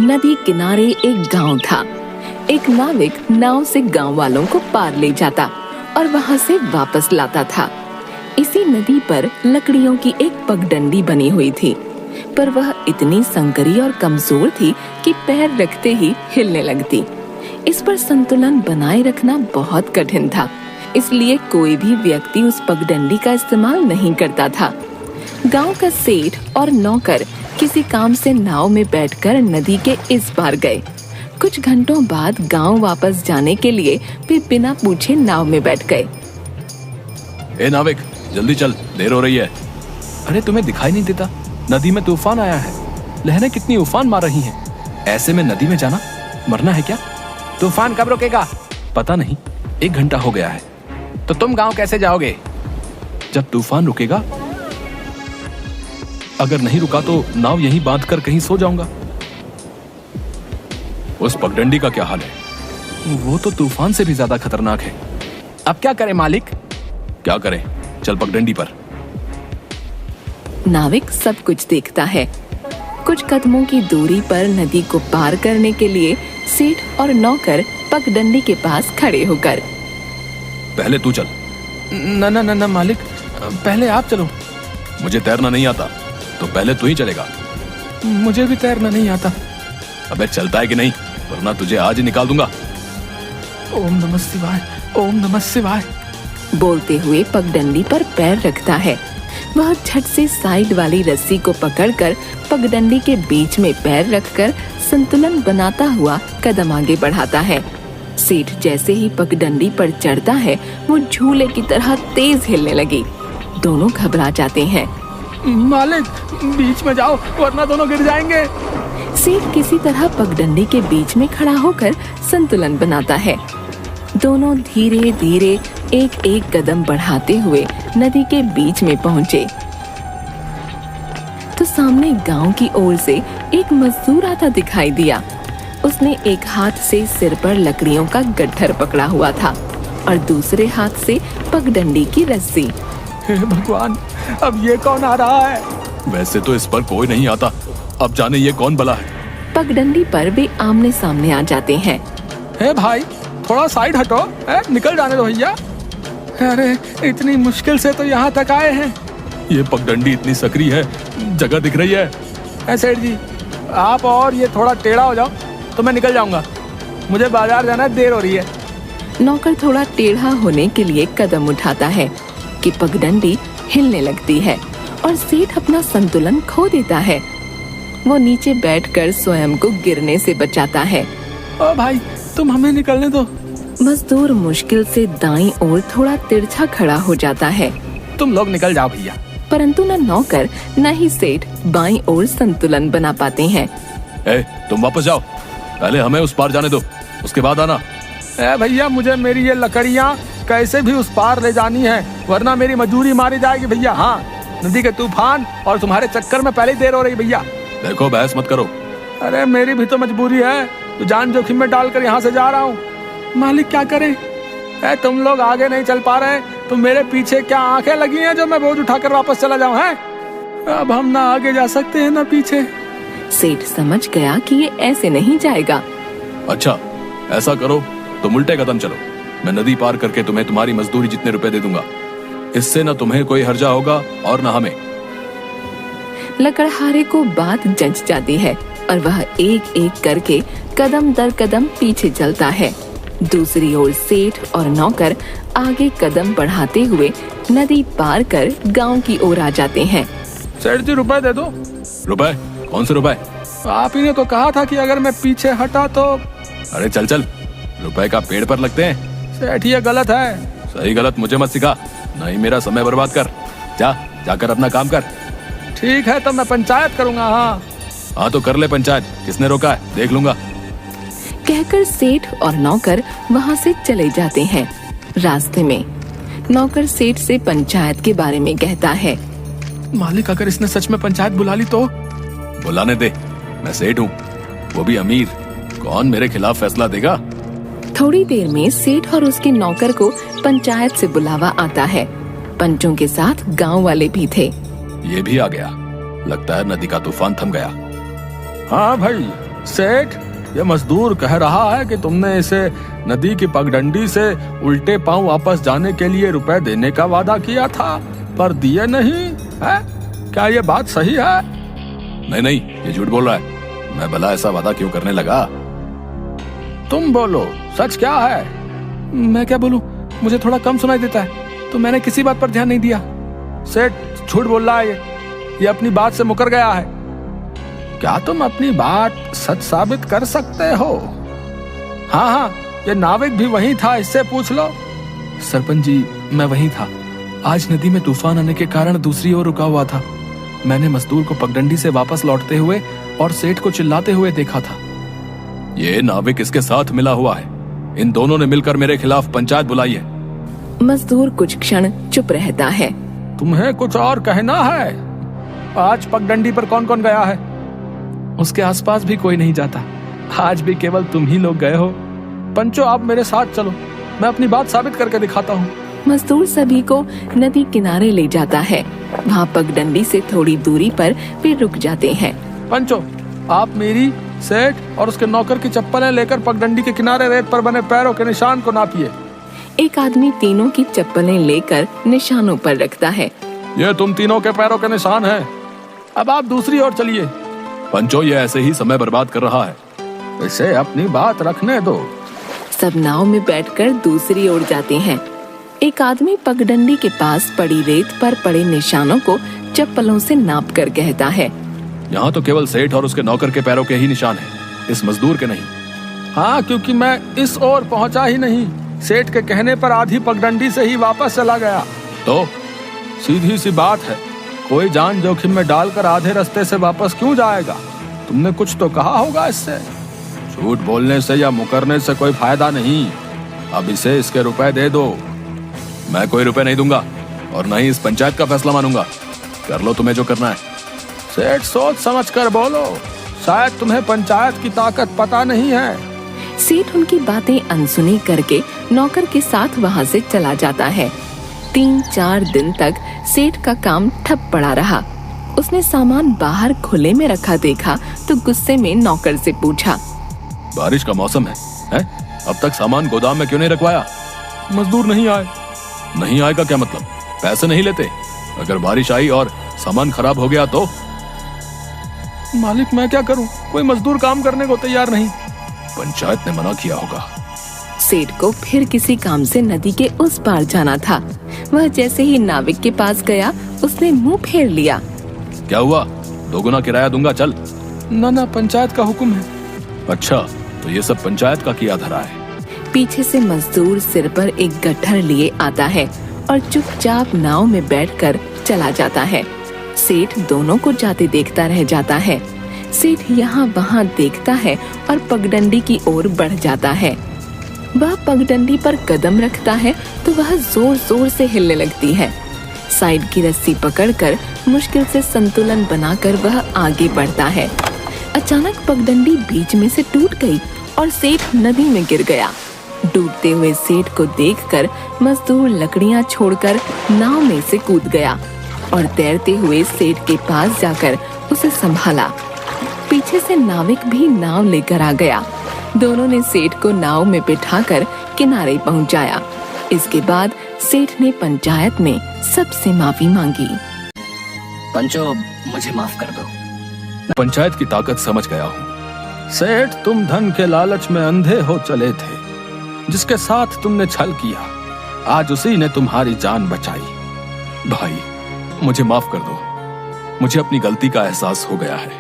नदी किनारे एक गांव था। एक नाविक नाव से गांव वालों को पार ले जाता और वहां से वापस लाता था। इसी नदी पर लकड़ियों की एक पगडंडी बनी हुई थी, पर वह इतनी संकरी और कमजोर थी कि पैर रखते ही हिलने लगती। इस पर संतुलन बनाए रखना बहुत कठिन था, इसलिए कोई भी व्यक्ति उस पगडंडी का इस्तेमाल नहीं करता था। गांव का सेठ और नौकर किसी काम से नाव में बैठकर नदी के इस पार गए। कुछ घंटों बाद गांव वापस जाने के लिए वे बिना पूछे नाव में बैठ गए। ए नाविक, जल्दी चल, देर हो रही है। अरे तुम्हें दिखाई नहीं देता? नदी में तूफान आया है, लहरें कितनी उफान मार रही हैं। ऐसे में नदी में जाना मरना है क्या? तूफान कब रुकेगा? पता नहीं, 1 घंटा हो गया है। तो तुम गांव कैसे जाओगे? जब तूफान रुकेगा। अगर नहीं रुका तो नाव यहीं बांध कर कहीं सो जाऊंगा। उस पगडंडी का क्या हाल है? वो तो तूफान से भी ज्यादा खतरनाक है। अब क्या करें मालिक? क्या करें? चल पगडंडी पर। नाविक सब कुछ देखता है। कुछ कदमों की दूरी पर नदी को पार करने के लिए सेठ और नौकर पगडंडी के पास खड़े होकर। पहले तू चल। न मालिक, पहले आप चलो। मुझे तैरना नहीं आता, तो पहले तू ही चलेगा। मुझे भी तैरना नहीं आता। अबे चलता है कि नहीं, वरना तुझे आज ही निकाल दूंगा। ओम नमः शिवाय, ओम नमः शिवाय। बोलते हुए पगडंडी पर पैर रखता है। वह झट से साइड वाली रस्सी को पकड़कर पगडंडी के बीच में पैर रखकर संतुलन बनाता हुआ कदम आगे बढ़ाता है। सेठ जैसे ही पगडंडी पर चढ़ता है, वो झूले की तरह तेज हिलने लगी। दोनों घबरा जाते हैं। मालिक, बीच में जाओ वरना दोनों गिर जाएंगे। सेठ किसी तरह पगडंडी के बीच में खड़ा होकर संतुलन बनाता है। दोनों धीरे धीरे एक एक कदम बढ़ाते हुए नदी के बीच में पहुंचे तो सामने गांव की ओर से एक मजदूर आता दिखाई दिया। उसने एक हाथ से सिर पर लकड़ियों का गट्ठर पकड़ा हुआ था और दूसरे हाथ से पगडंडी की रस्सी। हे भगवान, अब ये कौन आ रहा है? वैसे तो इस पर कोई नहीं आता, अब जाने ये कौन भला है। पगडंडी पर वे आमने सामने आ जाते हैं। हे भाई, थोड़ा साइड हटो, निकल जाने दो भैया। अरे इतनी मुश्किल से तो यहाँ तक आए हैं। ये पगडंडी इतनी सकरी है, जगह दिख रही है। सेठ जी, आप और ये थोड़ा टेढ़ा हो जाओ तो मैं निकल जाऊंगा। मुझे बाजार जाना है, देर हो रही है। नौकर थोड़ा टेढ़ा होने के लिए कदम उठाता है कि पगडंडी हिलने लगती है और सेठ अपना संतुलन खो देता है। वो नीचे बैठकर स्वयं को गिरने से बचाता है। ओ भाई, तुम हमें निकलने दो। मजदूर मुश्किल से दाईं ओर थोड़ा तिरछा खड़ा हो जाता है। तुम लोग निकल जाओ भैया। परंतु न नौकर न ही सेठ बाईं ओर संतुलन बना पाते हैं। तुम वापस जाओ, पहले हमें उस पार जाने दो, उसके बाद आना। भैया, मुझे मेरी ये लकड़ियाँ कैसे भी उस पार ले जानी है, वरना मेरी मजदूरी मारी जाएगी भैया। हाँ, नदी के तूफान और तुम्हारे चक्कर में पहले ही देर हो रही भैया। देखो, बहस मत करो। अरे मेरी भी तो मजबूरी है, तो जान जोखिम में डालकर यहाँ से जा रहा हूँ। मालिक क्या करे? तुम लोग आगे नहीं चल पा रहे तो मेरे पीछे क्या आंखें लगी हैं जो मैं बोझ उठाकर वापस चला जाऊं? है अब हम ना आगे जा सकते हैं ना पीछे। सेठ समझ गया कि ये ऐसे नहीं जाएगा। अच्छा, ऐसा करो तुम उल्टे कदम चलो, मैं नदी पार करके तुम्हें तुम्हारी मजदूरी जितने रुपए दे दूंगा। इससे न तुम्हें कोई हर्जा होगा और न हमें। लकड़हारे को बात जच जाती है और वह एक एक करके कदम दर कदम पीछे चलता है। दूसरी ओर सेठ और नौकर आगे कदम बढ़ाते हुए नदी पार कर गांव की ओर आ जाते हैं। सेठ जी, रुपए दे दो। रुपए? कौन से रुपए? आप ही ने तो कहा था कि अगर मैं पीछे हटा तो। अरे चल चल, रुपए का पेड़ पर लगते हैं। सेठ, ये गलत है। सही गलत मुझे मत सिखा, नहीं मेरा समय बर्बाद कर। जाकर अपना काम कर। ठीक है, तो मैं पंचायत करूंगा। हाँ तो कर ले पंचायत, किसने रोका है देख लूंगा। कहकर सेठ और नौकर वहाँ से चले जाते हैं। रास्ते में नौकर सेठ से पंचायत के बारे में कहता है। मालिक, अगर इसने सच में पंचायत बुला ली तो? बुलाने दे, मैं सेठ हूँ, वो भी अमीर, कौन मेरे खिलाफ फैसला देगा? थोड़ी देर में सेठ और उसके नौकर को पंचायत से बुलावा आता है। पंचों के साथ गांव वाले भी थे। ये भी आ गया, लगता है नदी का तूफान थम गया। हाँ भाई, सेठ, ये मजदूर कह रहा है कि तुमने इसे नदी की पगडंडी से उल्टे पांव वापस जाने के लिए रुपए देने का वादा किया था, पर दिए नहीं है। क्या ये बात सही है? नहीं, ये झूठ बोल रहा है। मैं भला ऐसा वादा क्यों करने लगा? तुम बोलो, सच क्या है? मैं क्या बोलूं, मुझे थोड़ा कम सुनाई देता है, तो मैंने किसी बात पर ध्यान नहीं दिया। सेठ झूठ बोल रहा है, ये अपनी बात से मुकर गया है। क्या तुम अपनी बात सच साबित कर सकते हो? हाँ, ये नाविक भी वही था, इससे पूछ लो। सरपंच जी, मैं वहीं था। आज नदी में तूफान आने के कारण दूसरी ओर रुका हुआ था। मैंने मजदूर को पगडंडी से वापस लौटते हुए और सेठ को चिल्लाते हुए देखा था। ये नाविक इसके साथ मिला हुआ है। इन दोनों ने मिलकर मेरे खिलाफ पंचायत बुलाई है। मजदूर कुछ क्षण चुप रहता है। तुम्हें कुछ और कहना है? आज पगडंडी पर कौन कौन गया है? उसके आसपास भी कोई नहीं जाता। आज भी केवल तुम ही लोग गए हो। पंचो, आप मेरे साथ चलो, मैं अपनी बात साबित करके दिखाता हूँ। मजदूर सभी को नदी किनारे ले जाता है। वहाँ पगडंडी से थोड़ी दूरी पर वे रुक जाते हैं। पंचो, आप मेरी, सेठ और उसके नौकर की चप्पलें लेकर पगडंडी के किनारे रेत पर बने पैरों के निशान को नापिए। एक आदमी तीनों की चप्पलें लेकर निशानों पर रखता है। ये तुम तीनों के पैरों के निशान हैं। अब आप दूसरी ओर चलिए। पंचो, ये ऐसे ही समय बर्बाद कर रहा है। इसे अपनी बात रखने दो। सब नाव में बैठकर दूसरी ओर जाते हैं। एक आदमी पगडंडी के पास पड़ी रेत पर पड़े निशानों को चप्पलों से नाप कर कहता है, यहाँ तो केवल सेठ और उसके नौकर के पैरों के ही निशान हैं, इस मजदूर के नहीं। हाँ, क्योंकि मैं इस ओर पहुँचा ही नहीं। सेठ के कहने पर आधी पगडंडी से ही वापस चला गया। तो सीधी सी बात है, कोई जान जोखिम में डालकर आधे रास्ते से वापस क्यों जाएगा? तुमने कुछ तो कहा होगा इससे। झूठ बोलने से या मुकरने से कोई फायदा नहीं। अब इसे इसके रुपए दे दो। मैं कोई रुपए नहीं दूंगा और न ही इस पंचायत का फैसला मानूंगा। कर लो तुम्हें जो करना है। सेठ, सोच समझ कर बोलो, शायद तुम्हें पंचायत की ताकत पता नहीं है। सेठ उनकी बातें अनसुनी करके नौकर के साथ वहाँ से चला जाता है। 3-4 दिन तक सेठ का काम ठप पड़ा रहा। उसने सामान बाहर खुले में रखा देखा तो गुस्से में नौकर से पूछा, बारिश का मौसम है? अब तक सामान गोदाम में क्यों नहीं रखवाया? मजदूर नहीं आए। नहीं आए का क्या मतलब? पैसे नहीं लेते? अगर बारिश आई और सामान खराब हो गया तो? मालिक, मैं क्या करूं? कोई मजदूर काम करने को तैयार नहीं। पंचायत ने मना किया होगा। सेठ को फिर किसी काम से नदी के उस पार जाना था। वह जैसे ही नाविक के पास गया, उसने मुंह फेर लिया। क्या हुआ? 2 गुना किराया दूंगा, चल। ना, पंचायत का हुक्म है। अच्छा, तो ये सब पंचायत का किया धरा है। पीछे से मजदूर सिर पर एक गट्ठर लिए आता है और चुपचाप नाव में बैठकर चला जाता है। सेठ दोनों को जाते देखता रह जाता है। सेठ यहाँ वहाँ देखता है और पगडंडी की ओर बढ़ जाता है। वह पगडंडी पर कदम रखता है तो वह जोर जोर से हिलने लगती है। साइड की रस्सी पकड़कर मुश्किल से संतुलन बनाकर वह आगे बढ़ता है। अचानक पगडंडी बीच में से टूट गई और सेठ नदी में गिर गया। डूबते हुए सेठ को देखकर मजदूर लकड़ियां छोड़कर नाव में से कूद गया और तैरते हुए सेठ के पास जाकर उसे संभाला। पीछे से नाविक भी नाव लेकर आ गया। दोनों ने सेठ को नाव में बिठाकर किनारे पहुंचाया। इसके बाद सेठ ने पंचायत में सबसे माफी मांगी। पंचो, मुझे माफ कर दो। पंचायत की ताकत समझ गया हूँ। सेठ, तुम धन के लालच में अंधे हो चले थे। जिसके साथ तुमने छल किया, आज उसी ने तुम्हारी जान बचाई। भाई, मुझे माफ कर दो। मुझे अपनी गलती का एहसास हो गया है।